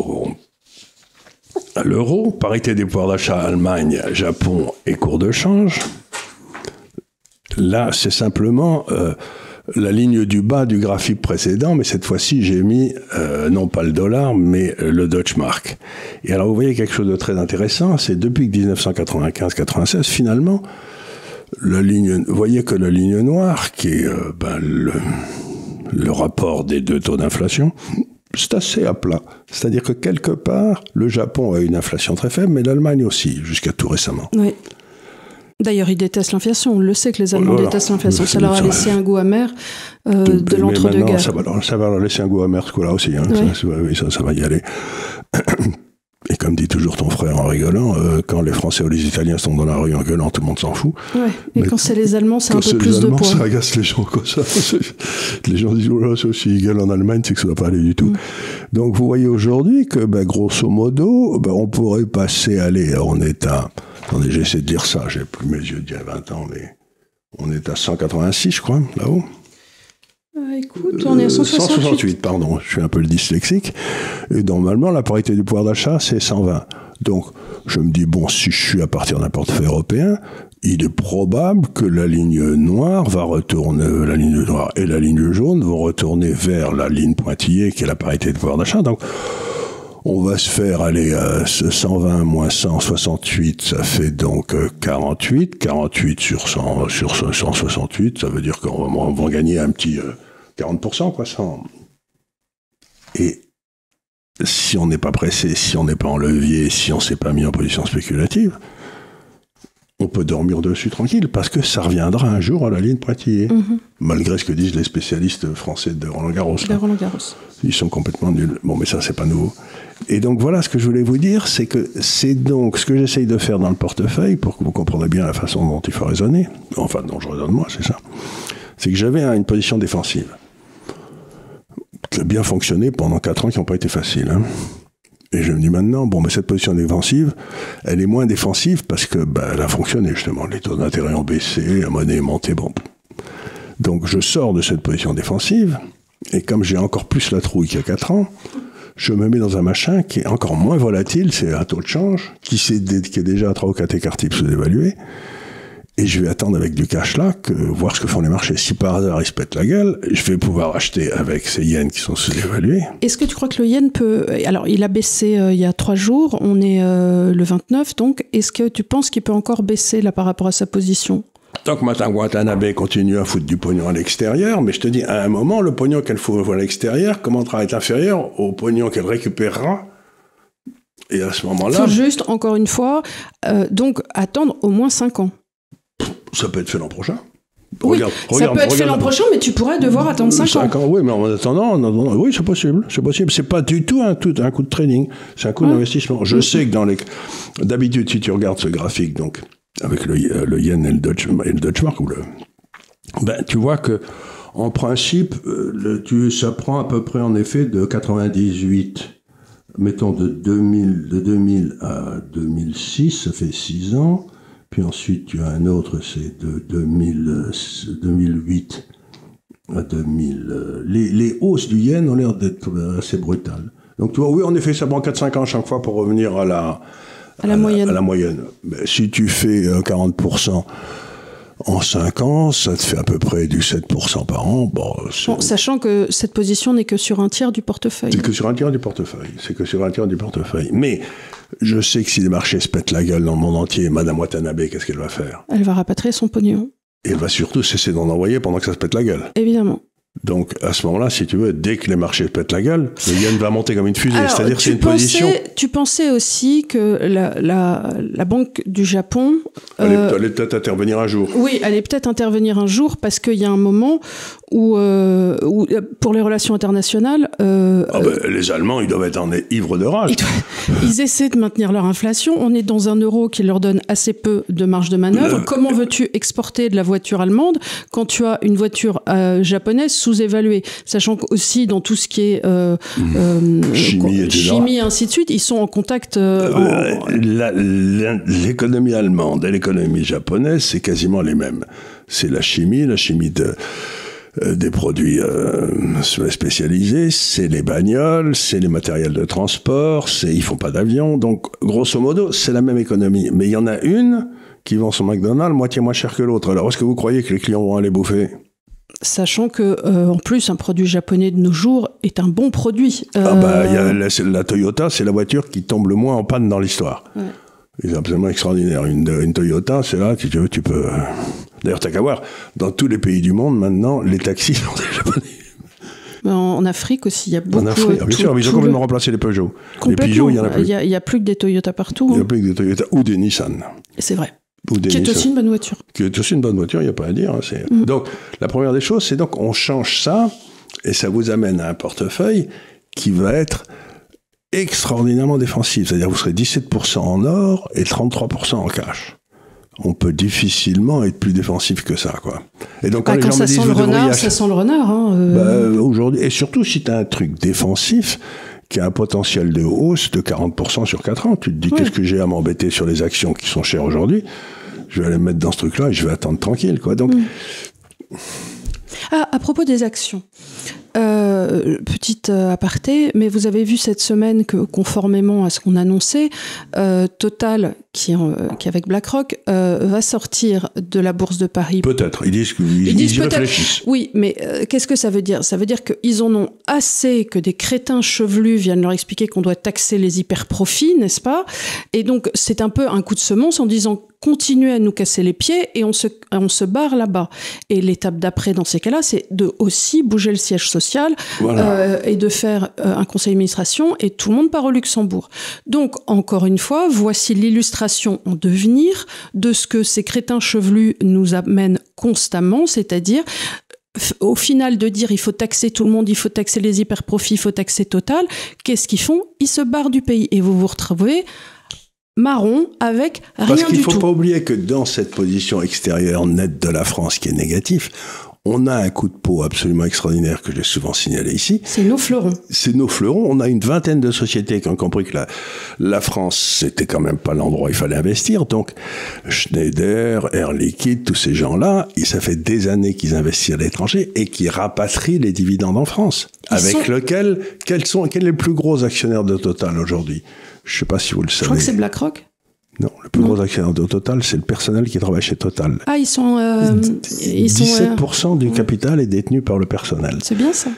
à l'euro, parité des pouvoirs d'achat Allemagne, Japon et cours de change, là c'est simplement la ligne du bas du graphique précédent, mais cette fois-ci j'ai mis non pas le dollar, mais le Deutsche Mark. Et alors vous voyez quelque chose de très intéressant, c'est depuis que 1995-96, finalement, vous voyez que la ligne noire, qui est le rapport des deux taux d'inflation, c'est assez à plat. C'est-à-dire que quelque part, le Japon a une inflation très faible, mais l'Allemagne aussi, jusqu'à tout récemment. Oui. D'ailleurs, ils détestent l'inflation. On le sait que les Allemands détestent l'inflation. Ça leur a laissé un goût amer de l'entre-deux-guerres. Ça va leur laisser un goût amer, ce coup-là aussi. Hein. Oui. Ça va y aller. Et comme dit toujours ton frère en rigolant, quand les Français ou les Italiens sont dans la rue en gueulant, tout le monde s'en fout. Ouais, mais quand c'est les Allemands, c'est un peu plus de poids. Ça agace les gens comme ça. Les gens disent, oh là, ça aussi, ils gueulent en Allemagne, c'est que ça ne va pas aller du tout. Donc vous voyez aujourd'hui que, grosso modo, on pourrait passer, on est à... Attendez, j'essaie de dire ça, j'ai plus mes yeux d'il y a 20 ans, mais on est à 186, je crois, là-haut. Écoute, on est à 168. Pardon, je suis un peu le dyslexique. Et normalement, la parité du pouvoir d'achat, c'est 120. Donc, je me dis, bon, si je suis à partir d'un portefeuille européen, il est probable que la ligne noire va retourner, la ligne noire et la ligne jaune vont retourner vers la ligne pointillée, qui est la parité du pouvoir d'achat. Donc, on va se faire aller à 120 moins 168, ça fait donc 48. 48 sur 168, ça veut dire qu'on va gagner un petit 40%, quoi. Et si on n'est pas pressé, si on n'est pas en levier, si on ne s'est pas mis en position spéculative, on peut dormir dessus tranquille, parce que ça reviendra un jour à la ligne pointillée. Malgré ce que disent les spécialistes français de Roland-Garros. Ils sont complètement nuls. Bon, mais ça, c'est pas nouveau. Et donc, voilà ce que je voulais vous dire, c'est que c'est donc ce que j'essaye de faire dans le portefeuille, pour que vous compreniez bien la façon dont il faut raisonner, enfin, dont je raisonne moi, c'est ça, c'est que j'avais une position défensive, qui a bien fonctionné pendant 4 ans, qui n'ont pas été faciles, hein. Et je me dis maintenant, mais cette position défensive, elle est moins défensive parce que elle a fonctionné, justement. Les taux d'intérêt ont baissé, la monnaie est montée, bon. Donc je sors de cette position défensive, et comme j'ai encore plus la trouille qu'il y a 4 ans, je me mets dans un machin qui est encore moins volatile, c'est un taux de change, qui est déjà à 3 ou 4 écarts types sous-évalués, et je vais attendre avec du cash là, voir ce que font les marchés. Si par hasard ils se pètent la gueule, je vais pouvoir acheter avec ces yens qui sont sous-évalués. Est-ce que tu crois que le yen peut... Alors, il a baissé il y a 3 jours, on est le 29, donc est-ce que tu penses qu'il peut encore baisser là par rapport à sa position ? Tant que Madame Watanabe continue à foutre du pognon à l'extérieur, mais je te dis, à un moment, le pognon qu'elle fout à l'extérieur commencera à être inférieur au pognon qu'elle récupérera. Et à ce moment-là... Il faut juste, encore une fois, donc attendre au moins 5 ans. Ça peut être fait l'an prochain. Regarde, ça peut être fait l'an prochain, mais tu pourrais devoir attendre 5 ans. Oui, mais en attendant, oui, c'est possible. C'est pas du tout un coup de trading, c'est un coup d'investissement. Je sais que d'habitude, si tu regardes ce graphique, donc avec le yen et le Deutschmark, tu vois que en principe, ça prend à peu près en effet de 98, mettons de 2000 à 2006, ça fait 6 ans. Puis ensuite, tu as un autre, c'est de 2008 à 2000. Les hausses du yen ont l'air d'être assez brutales. Donc, tu vois, oui, en effet, ça prend 4-5 ans à chaque fois pour revenir à la moyenne. Mais si tu fais 40% en 5 ans, ça te fait à peu près du 7% par an. Sachant que cette position n'est que sur un tiers du portefeuille. C'est que sur un tiers du portefeuille. Mais je sais que si les marchés se pètent la gueule dans le monde entier, Madame Watanabe, qu'est-ce qu'elle va faire? Elle va rapatrier son pognon. Et elle va surtout cesser d'en envoyer pendant que ça se pète la gueule. Évidemment. Donc, à ce moment-là, si tu veux, dès que les marchés pètent la gueule, le yen va monter comme une fusée. C'est-à-dire que c'est une position... Tu pensais aussi que la Banque du Japon... allait peut-être intervenir un jour. Oui, elle allait peut-être intervenir un jour, parce qu'il y a un moment où pour les relations internationales... les Allemands, ils doivent être ivres de rage. Ils essaient de maintenir leur inflation. On est dans un euro qui leur donne assez peu de marge de manœuvre. Comment veux-tu exporter de la voiture allemande quand tu as une voiture japonaise sous-évaluée, sachant qu'aussi dans tout ce qui est chimie, ainsi de suite, ils sont en contact. L'économie allemande et l'économie japonaise, c'est quasiment les mêmes. C'est la chimie des produits spécialisés, c'est les bagnoles, c'est les matériels de transport, ils font pas d'avion, donc grosso modo, c'est la même économie. Mais il y en a une qui vend son McDonald's moitié moins cher que l'autre. Alors, est-ce que vous croyez que les clients vont aller bouffer ? Sachant que, en plus, un produit japonais de nos jours est un bon produit. La Toyota, c'est la voiture qui tombe le moins en panne dans l'histoire. Ouais. C'est absolument extraordinaire. Une Toyota, c'est là, si tu veux, tu peux... D'ailleurs, t'as qu'à voir, dans tous les pays du monde, maintenant, les taxis sont des japonais. En Afrique aussi, il y a beaucoup... En Afrique, bien sûr, ils ont complètement remplacé les Peugeot. Les Peugeot, il n'y en a plus. Il n'y a plus que des Toyota partout. Il n'y a plus que des Toyota ou des Nissan. C'est vrai. Qui est aussi une bonne voiture. Qui est aussi une bonne voiture, il n'y a pas à dire. Donc, la première des choses, c'est donc on change ça, et ça vous amène à un portefeuille qui va être extraordinairement défensif. C'est-à-dire, vous serez 17% en or et 33% en cash. On peut difficilement être plus défensif que ça, quoi. Et donc, quand ça sent le renard, ça sent le renard. Aujourd'hui, et surtout, si tu as un truc défensif qui a un potentiel de hausse de 40% sur 4 ans, tu te dis, qu'est-ce que j'ai à m'embêter sur les actions qui sont chères aujourd'hui ? Je vais aller me mettre dans ce truc-là et je vais attendre tranquille, quoi. Donc... à propos des actions, petite aparté, mais vous avez vu cette semaine que, conformément à ce qu'on annonçait, Total, qui est avec BlackRock, va sortir de la bourse de Paris. Peut-être, ils disent qu'ils réfléchissent. Oui, mais qu'est-ce que ça veut dire ? Ça veut dire qu'ils en ont assez que des crétins chevelus viennent leur expliquer qu'on doit taxer les hyper-profits, n'est-ce pas ? Et donc, c'est un peu un coup de semonce en disant continuez à nous casser les pieds et on se barre là-bas. Et l'étape d'après, dans ces cas-là, c'est de aussi bouger le siège social, et de faire un conseil d'administration, et tout le monde part au Luxembourg. Donc, encore une fois, voici l'illustration en devenir de ce que ces crétins chevelus nous amènent constamment, c'est-à-dire au final de dire il faut taxer tout le monde, il faut taxer les hyper-profits, il faut taxer Total. Qu'est-ce qu'ils font ? Ils se barrent du pays et vous vous retrouvez marron avec rien du tout. Parce qu'il ne faut pas oublier que dans cette position extérieure nette de la France qui est négative, on a un coup de peau absolument extraordinaire que j'ai souvent signalé ici. C'est nos fleurons. C'est nos fleurons. On a une vingtaine de sociétés qui ont compris que la France, c'était quand même pas l'endroit où il fallait investir. Donc, Schneider, Air Liquide, tous ces gens-là, ça fait des années qu'ils investissent à l'étranger et qu'ils rapatrient les dividendes en France. Quels sont les plus gros actionnaires de Total aujourd'hui ? Je ne sais pas si vous le savez. Je crois que c'est BlackRock. Non, le plus gros actionnaire de Total, c'est le personnel qui travaille chez Total. Ah, ils sont... 17% du capital est détenu par le personnel. C'est bien ça.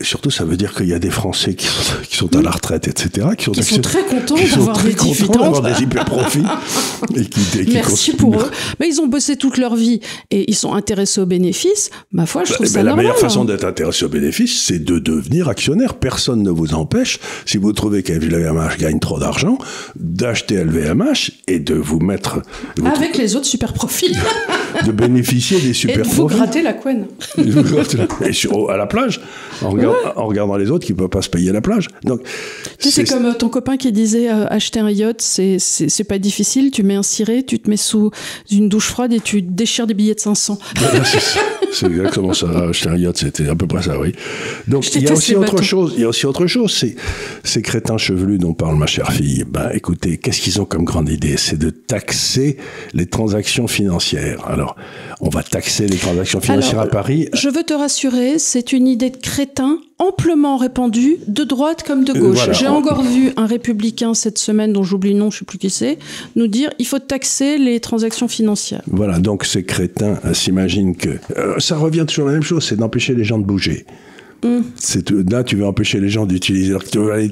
Surtout, ça veut dire qu'il y a des Français qui sont à la retraite, etc., qui sont très contents d'avoir des dividendes. D'avoir des hyper-profits. Et qui Merci pour eux. Mais ils ont bossé toute leur vie et ils sont intéressés aux bénéfices. Ma foi, je trouve ça normal. La meilleure façon d'être intéressé aux bénéfices, c'est de devenir actionnaire. Personne ne vous empêche, si vous trouvez que LVMH gagne trop d'argent, d'acheter LVMH et de vous mettre... Avec les autres super profits. De bénéficier des super profits. Et de vous gratter la couenne. Et à la plage, en regardant les autres qui ne peuvent pas se payer la plage. Donc, c'est comme ton copain qui disait acheter un yacht, c'est pas difficile, tu mets un ciré, tu te mets sous une douche froide et tu déchires des billets de 500. C'est exactement ça. Acheter un yacht, c'était à peu près ça, oui. Donc il y a aussi autre chose. Ces crétins chevelus dont parle ma chère fille. Ben écoutez, qu'est-ce qu'ils ont comme grande idée? C'est de taxer les transactions financières. Alors, on va taxer les transactions financières à Paris. Je veux te rassurer, c'est une idée de crétin amplement répandue, de droite comme de gauche. J'ai encore vu un républicain cette semaine, dont j'oublie le nom, je ne sais plus qui c'est, nous dire il faut taxer les transactions financières. Voilà, donc ces crétins s'imaginent que... ça revient toujours à la même chose, c'est d'empêcher les gens de bouger. Là, tu veux empêcher les gens d'utiliser...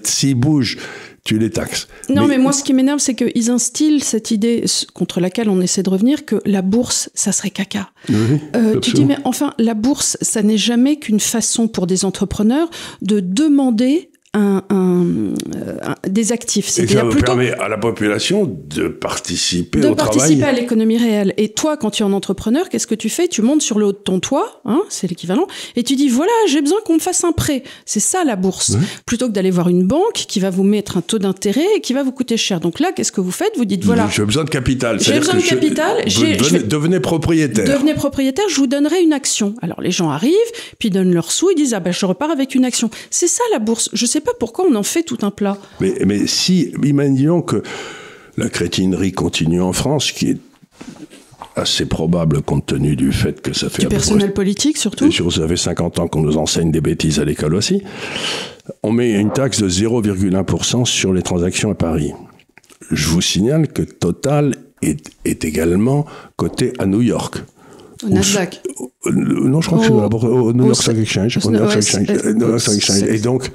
S'ils bougent, tu les taxes. Non, mais moi, ce qui m'énerve, c'est qu'ils instillent cette idée contre laquelle on essaie de revenir, que la bourse, ça serait caca. Oui, tu dis, mais enfin, la bourse, ça n'est jamais qu'une façon pour des entrepreneurs de demander des actifs. Et ça permet à la population de participer au travail. De participer à l'économie réelle. Et toi, quand tu es un entrepreneur, qu'est-ce que tu fais? Tu montes sur le haut de ton toit, c'est l'équivalent, et tu dis, voilà, j'ai besoin qu'on me fasse un prêt. C'est ça, la bourse. Plutôt que d'aller voir une banque qui va vous mettre un taux d'intérêt et qui va vous coûter cher. Donc là, qu'est-ce que vous faites? Vous dites, voilà. J'ai besoin de capital. J'ai besoin de capital. Devenez propriétaire. Devenez propriétaire, je vous donnerai une action. Alors les gens arrivent, puis ils donnent leurs sous, ils disent, je repars avec une action. C'est ça, la bourse. Je sais pas pourquoi on en fait tout un plat. Mais si, imaginons que la crétinerie continue en France, qui est assez probable compte tenu du fait que ça fait... Du personnel politique surtout. Et ça fait 50 ans qu'on nous enseigne des bêtises à l'école aussi. On met une taxe de 0,1% sur les transactions à Paris. Je vous signale que Total est également coté à New York. Au Nasdaq. Non, je crois que c'est au New York Stock Exchange. Et donc,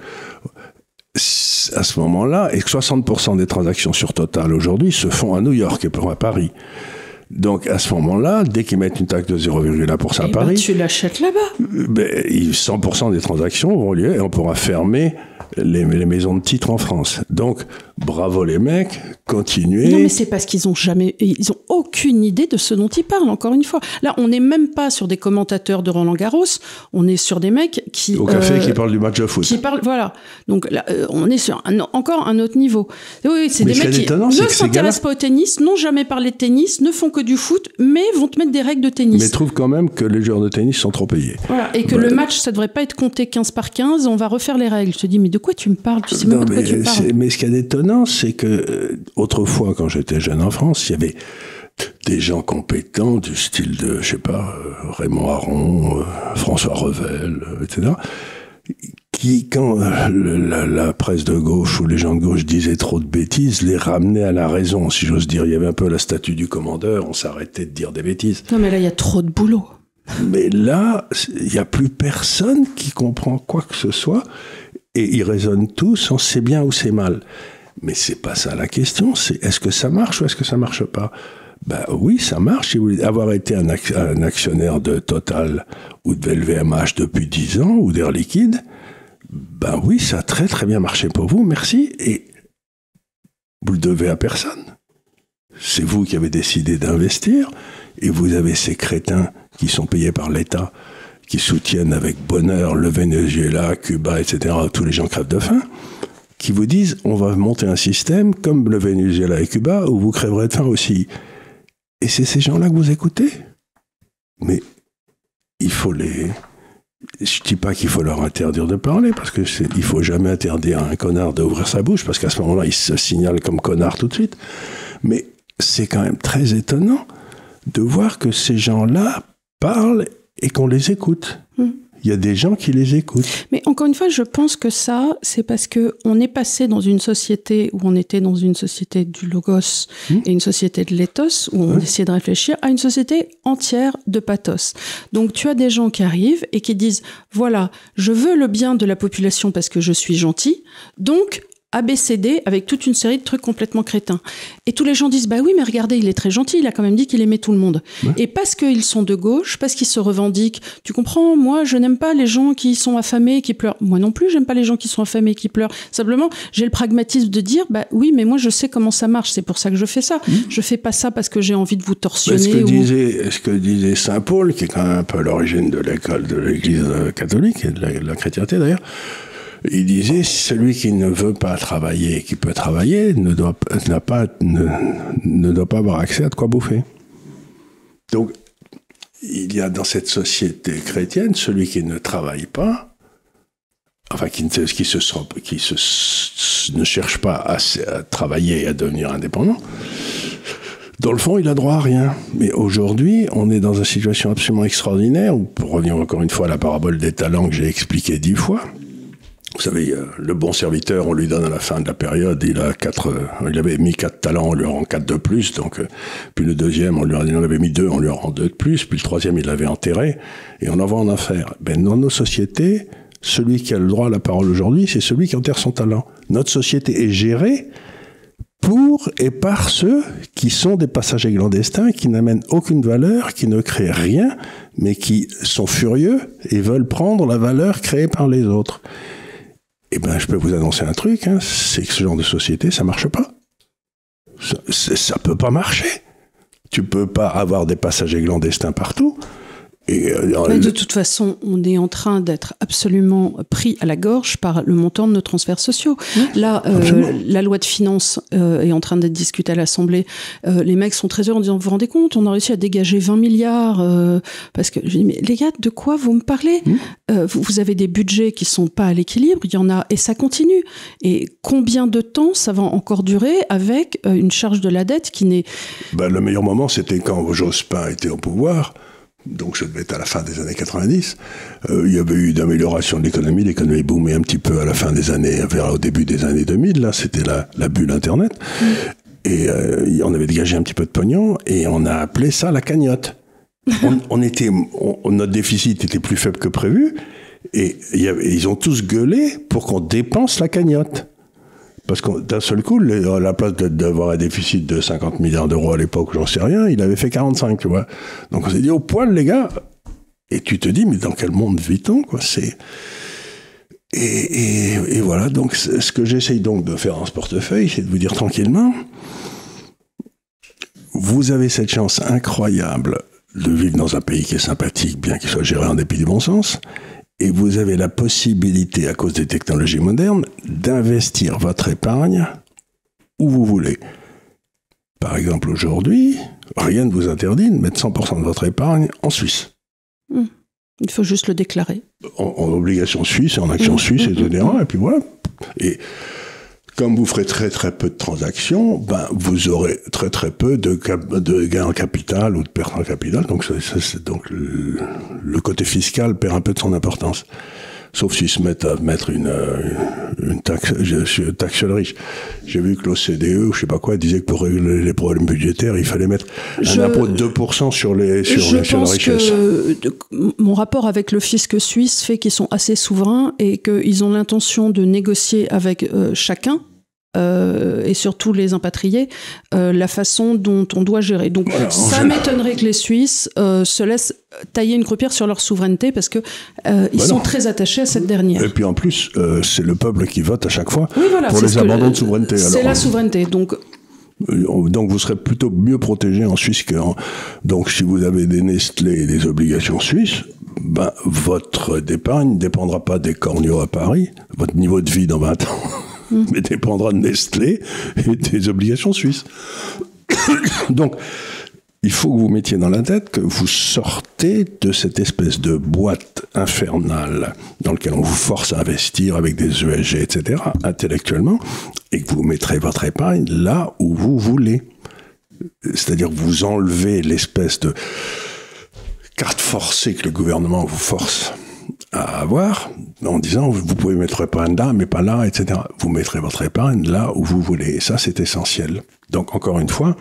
à ce moment-là, et 60% des transactions sur Total aujourd'hui se font à New York et pas à Paris. Donc, à ce moment-là, dès qu'ils mettent une taxe de 0,1% à Paris... tu l'achètes là-bas. 100% des transactions auront lieu et on pourra fermer les maisons de titres en France. Donc, bravo les mecs, continuez. Non, mais c'est parce qu'ils ont aucune idée de ce dont ils parlent, encore une fois. Là, on n'est même pas sur des commentateurs de Roland-Garros, on est sur des mecs qui... Au café, qui parlent du match de foot. Qui parlent, voilà. Donc là, on est sur encore un autre niveau. Oui, c'est des mecs qui ne s'intéressent pas au tennis, n'ont jamais parlé de tennis, ne font que du foot, mais vont te mettre des règles de tennis. Mais trouvent quand même que les joueurs de tennis sont trop payés. Voilà, et que le match, ça ne devrait pas être compté 15 par 15, on va refaire les règles. Je te dis, mais de quoi tu me parles? Tu sais même pas de quoi tu me parles. Mais ce qui est étonnant, c'est que autrefois, quand j'étais jeune en France, il y avait des gens compétents du style de, je sais pas, Raymond Aron, François Revel, etc., qui, quand la presse de gauche ou les gens de gauche disaient trop de bêtises, les ramenaient à la raison, si j'ose dire. Il y avait un peu la statue du commandeur, on s'arrêtait de dire des bêtises. Non, mais là, il y a trop de boulot. Mais là, il n'y a plus personne qui comprend quoi que ce soit, et ils raisonnent tous, on sait bien où c'est mal. Mais c'est pas ça la question, c'est est-ce que ça marche ou est-ce que ça marche pas? Ben oui, ça marche. Si vous voulez avoir été un actionnaire de Total ou de LVMH depuis 10 ans ou d'Air Liquide, ben oui, ça a très très bien marché pour vous, merci. Et vous le devez à personne. C'est vous qui avez décidé d'investir et vous avez ces crétins qui sont payés par l'État, qui soutiennent avec bonheur le Venezuela, Cuba, etc., tous les gens crèvent de faim, qui vous disent on va monter un système comme le Venezuela et Cuba où vous crèverez de faim aussi. Et c'est ces gens-là que vous écoutez. Mais il faut les... Je dis pas qu'il faut leur interdire de parler, parce que il faut jamais interdire à un connard d'ouvrir sa bouche, parce qu'à ce moment-là, il se signale comme connard tout de suite. Mais c'est quand même très étonnant de voir que ces gens-là parlent et qu'on les écoute. Il y a des gens qui les écoutent. Mais encore une fois, je pense que ça, c'est parce qu'on est passé dans une société où on était dans une société du logos et une société de l'éthos, où on essayait de réfléchir à une société entière de pathos. Donc tu as des gens qui arrivent et qui disent, voilà, je veux le bien de la population parce que je suis gentil, donc ABCD avec toute une série de trucs complètement crétins. Et tous les gens disent, bah oui, mais regardez, il est très gentil, il a quand même dit qu'il aimait tout le monde. Ouais. Et parce qu'ils sont de gauche, parce qu'ils se revendiquent, tu comprends, moi, je n'aime pas les gens qui sont affamés, qui pleurent. Moi non plus, j'aime pas les gens qui sont affamés, qui pleurent. Simplement, j'ai le pragmatisme de dire, bah oui, mais moi, je sais comment ça marche, c'est pour ça que je fais ça. Je fais pas ça parce que j'ai envie de vous torsionner. Ce que disait Saint Paul, qui est quand même un peu à l'origine de l'école de l'Église catholique et de la chrétienté d'ailleurs, il disait, celui qui ne veut pas travailler, qui peut travailler, ne doit pas avoir accès à de quoi bouffer. Donc, il y a dans cette société chrétienne, celui qui ne travaille pas, enfin, qui ne cherche pas à travailler et à devenir indépendant, dans le fond, il a droit à rien. Mais aujourd'hui, on est dans une situation absolument extraordinaire, où, pour revenir encore une fois à la parabole des talents que j'ai expliquée 10 fois, vous savez, le bon serviteur, on lui donne à la fin de la période, il avait mis 4 talents, on lui en rend 4 de plus, donc, puis le deuxième, il en avait mis 2, on lui en rend 2 de plus, puis le troisième, il l'avait enterré, et on envoie en enfer. Ben, dans nos sociétés, celui qui a le droit à la parole aujourd'hui, c'est celui qui enterre son talent. Notre société est gérée pour et par ceux qui sont des passagers clandestins, qui n'amènent aucune valeur, qui ne créent rien, mais qui sont furieux et veulent prendre la valeur créée par les autres. Eh ben, je peux vous annoncer un truc, hein, c'est que ce genre de société, ça marche pas. Ça peut pas marcher. Tu peux pas avoir des passagers clandestins partout. Mais de toute façon, on est en train d'être absolument pris à la gorge par le montant de nos transferts sociaux. Oui, là, la loi de finances est en train d'être discutée à l'Assemblée. Les mecs sont très heureux en disant, vous vous rendez compte, on a réussi à dégager 20 milliards. Parce que je dis, mais les gars, de quoi vous me parlez ? Vous avez des budgets qui sont pas à l'équilibre, il y en a, et ça continue. Et combien de temps ça va encore durer avec une charge de la dette qui n'est... Le meilleur moment, c'était quand Jospin était au pouvoir. Donc ça devait être à la fin des années 90, il y avait eu d'amélioration de l'économie boomait un petit peu à la fin des années, au début des années 2000, là c'était la bulle Internet, et on avait dégagé un petit peu de pognon, et on a appelé ça la cagnotte. Notre déficit était plus faible que prévu, et ils ont tous gueulé pour qu'on dépense la cagnotte. Parce que d'un seul coup, à la place d'avoir un déficit de 50 milliards d'euros à l'époque, j'en sais rien, il avait fait 45, tu vois. Donc on s'est dit, au poil, les gars. Et tu te dis, mais dans quel monde vit-on, quoi, et voilà, donc ce que j'essaye donc de faire dans ce portefeuille, c'est de vous dire tranquillement, vous avez cette chance incroyable de vivre dans un pays qui est sympathique, bien qu'il soit géré en dépit du bon sens, et vous avez la possibilité, à cause des technologies modernes, d'investir votre épargne où vous voulez. Par exemple, aujourd'hui, rien ne vous interdit de mettre 100% de votre épargne en Suisse. Il faut juste le déclarer. En obligation suisse, en action suisse, etc. Et puis voilà. Et comme vous ferez très très peu de transactions, vous aurez très très peu de gains en capital ou de pertes en capital. Donc, donc le côté fiscal perd un peu de son importance. Sauf s'ils se mettent à mettre une taxe sur le riche. J'ai vu que l'OCDE, ou je sais pas quoi, disait que pour régler les problèmes budgétaires, il fallait mettre un impôt de 2% sur la richesse. Je pense que mon rapport avec le fisc suisse fait qu'ils sont assez souverains et qu'ils ont l'intention de négocier avec chacun, et surtout les impatriés, la façon dont on doit gérer. Donc voilà, ça m'étonnerait que les Suisses se laissent tailler une croupière sur leur souveraineté parce que ils sont très attachés à cette dernière. Et puis en plus, c'est le peuple qui vote à chaque fois pour les abandons de souveraineté. C'est la souveraineté, donc vous serez plutôt mieux protégé en Suisse donc si vous avez des Nestlé et des obligations suisses, votre épargne ne dépendra pas des corneaux à Paris, votre niveau de vie dans 20 ans. Mais dépendra de Nestlé et des obligations suisses. Donc, il faut que vous mettiez dans la tête que vous sortez de cette espèce de boîte infernale dans laquelle on vous force à investir avec des ESG, etc., intellectuellement, et que vous mettrez votre épargne là où vous voulez. C'est-à-dire que vous enlevez l'espèce de carte forcée que le gouvernement vous force à avoir, en disant vous pouvez mettre votre épargne là, mais pas là, etc. Vous mettrez votre épargne là où vous voulez. Et ça, c'est essentiel. Donc, encore une fois,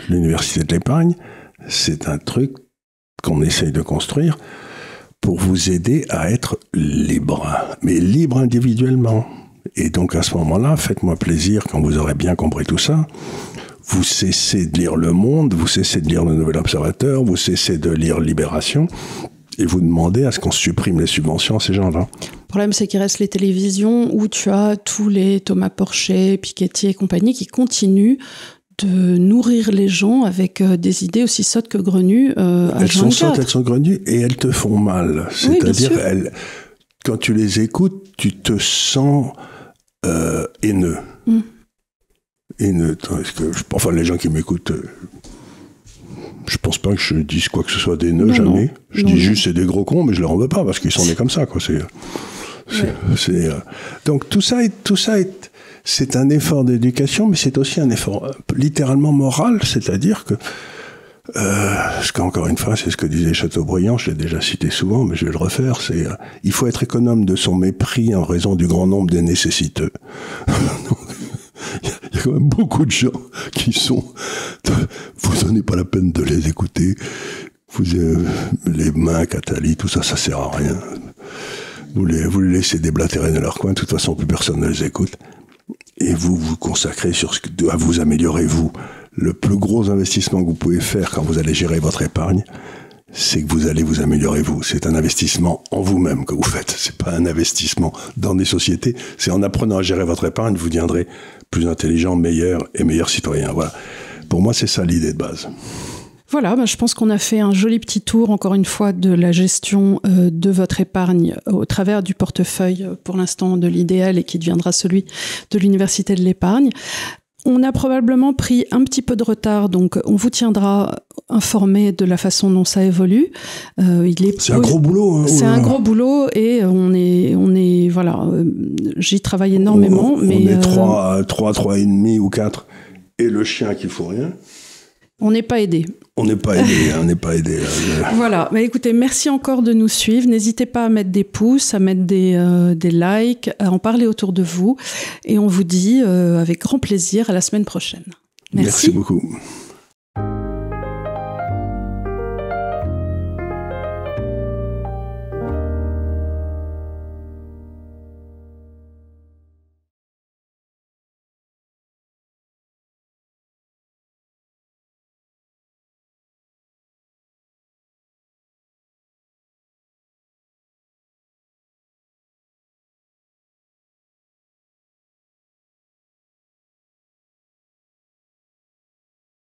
l'université de l'épargne, c'est un truc qu'on essaye de construire pour vous aider à être libre, mais libre individuellement. Et donc à ce moment-là, faites-moi plaisir, quand vous aurez bien compris tout ça, vous cessez de lire Le Monde, vous cessez de lire Le Nouvel Observateur, vous cessez de lire Libération, et vous demandez à ce qu'on supprime les subventions à ces gens-là. Le problème, c'est qu'il reste les télévisions où tu as tous les Thomas Porcher, Piketty et compagnie qui continuent de nourrir les gens avec des idées aussi sottes que grenues. Elles sont sottes, elles sont grenues, et elles te font mal. C'est-à-dire, quand tu les écoutes, tu te sens haineux. Haineux. Enfin, les gens qui m'écoutent, je pense pas que je dise quoi que ce soit d'haineux, jamais. Je dis juste c'est des gros cons, mais je leur en veux pas parce qu'ils sont nés comme ça, quoi. Donc tout ça c'est un effort d'éducation, mais c'est aussi un effort littéralement moral, c'est-à-dire que encore une fois, c'est ce que disait Chateaubriand, je l'ai déjà cité souvent, mais je vais le refaire, c'est il faut être économe de son mépris en raison du grand nombre des nécessiteux. Il y a quand même beaucoup de gens qui sont... Vous donnez pas la peine de les écouter. Les mains, Catali, tout ça, ça sert à rien. Vous les laissez déblatérer dans leur coin, de toute façon, plus personne ne les écoute. Et vous vous consacrez à vous améliorer, vous. Le plus gros investissement que vous pouvez faire quand vous allez gérer votre épargne, c'est que vous allez vous améliorer, vous. C'est un investissement en vous-même que vous faites. C'est pas un investissement dans des sociétés. C'est en apprenant à gérer votre épargne, vous deviendrez plus intelligent, meilleur et meilleur citoyen. Voilà. Pour moi, c'est ça l'idée de base. Voilà, je pense qu'on a fait un joli petit tour, encore une fois, de la gestion de votre épargne au travers du portefeuille, pour l'instant, de l'idéal et qui deviendra celui de l'Université de l'épargne. On a probablement pris un petit peu de retard, donc on vous tiendra informé de la façon dont ça évolue. C'est un gros boulot. Hein, c'est un gros boulot et on est voilà, j'y travaille énormément. On est 3,5 ou 4 et le chien qui fout rien. On n'est pas aidé. On n'est pas aidé, on n'est pas aidé. Voilà, mais écoutez, merci encore de nous suivre. N'hésitez pas à mettre des pouces, à mettre des likes, à en parler autour de vous. Et on vous dit avec grand plaisir à la semaine prochaine. Merci beaucoup.